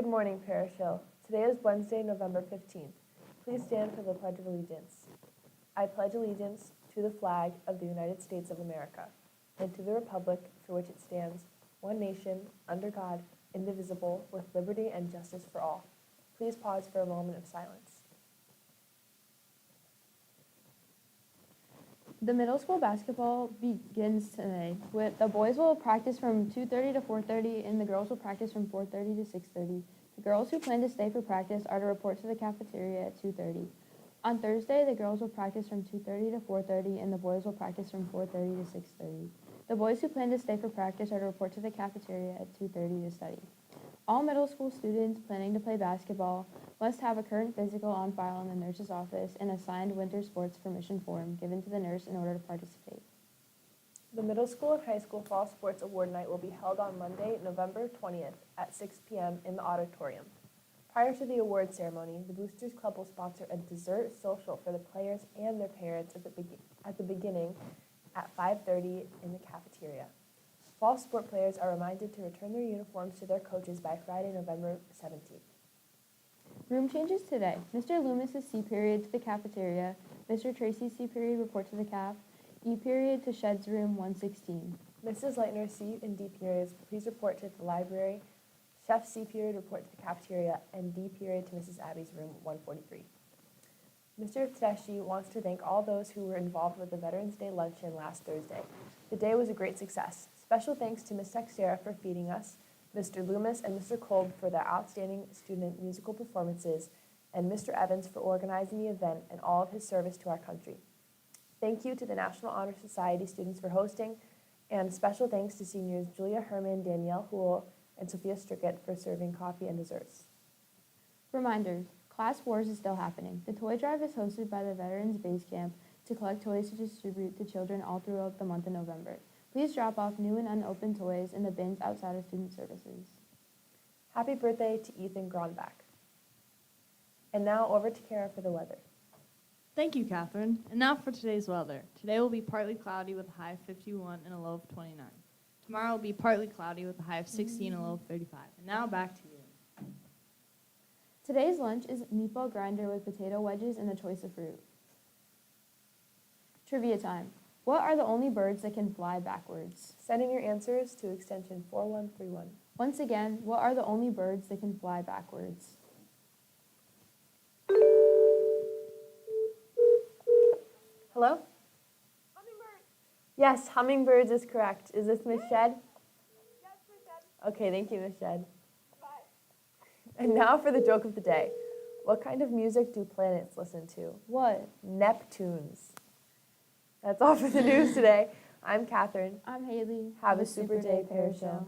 Good morning, Parish Hill. Today is Wednesday, November 15th. Please stand for the Pledge of Allegiance. I pledge allegiance to the flag of the United States of America and to the republic for which it stands, one nation, under God, indivisible, with liberty and justice for all. Please pause for a moment of silence. The middle school basketball begins today. The boys will practice from 2:30 to 4:30, and the girls will practice from 4:30 to 6:30. The girls who plan to stay for practice are to report to the cafeteria at 2:30. On Thursday, the girls will practice from 2:30 to 4:30, and the boys will practice from 4:30 to 6:30. The boys who plan to stay for practice are to report to the cafeteria at 2:30 to study. All middle school students planning to play basketball must have a current physical on file in the nurse's office and a signed winter sports permission form given to the nurse in order to participate. The middle school and high school fall sports award night will be held on Monday, November 20th at 6 p.m. in the auditorium. Prior to the award ceremony, the Boosters Club will sponsor a dessert social for the players and their parents at the beginning at 5:30 in the cafeteria. Fall sport players are reminded to return their uniforms to their coaches by Friday, November 17th. Room changes today. Mr. Loomis's C period to the cafeteria. Mr. Tracy's C period report to the caf. E period to Shed's room 116. Mrs. Leitner's C and D periods please report to the library. Chef's C period report to the cafeteria, and D period to Mrs. Abby's room 143. Mr. Tedeschi wants to thank all those who were involved with the Veterans Day luncheon last Thursday. The day was a great success. Special thanks to Ms. Texera for feeding us, Mr. Loomis and Mr. Kolb for their outstanding student musical performances, and Mr. Evans for organizing the event and all of his service to our country. Thank you to the National Honor Society students for hosting, and special thanks to seniors Julia Herman, Danielle Houle, and Sophia Strickett for serving coffee and desserts. Reminders, Class Wars is still happening. The toy drive is hosted by the Veterans Base Camp to collect toys to distribute to children all throughout the month of November. Please drop off new and unopened toys in the bins outside of student services. Happy birthday to Ethan Gronbach. And now over to Kara for the weather. Thank you, Catherine. And now for today's weather. Today will be partly cloudy with a high of 51 and a low of 29. Tomorrow will be partly cloudy with a high of 16 and a low of 35. And now back to you. Today's lunch is meatball grinder with potato wedges and a choice of fruit. Trivia time. What are the only birds that can fly backwards? Send in your answers to extension 4131. Once again, what are the only birds that can fly backwards? Hello? Hummingbirds. Yes, hummingbirds is correct. Is this Miss Shed? Yes, Miss Shed. Okay, thank you, Miss Shed. Bye. And now for the joke of the day. What kind of music do planets listen to? What? Neptunes. That's all for the news today. I'm Catherine. I'm Haley. Have a super day, Parish Hill.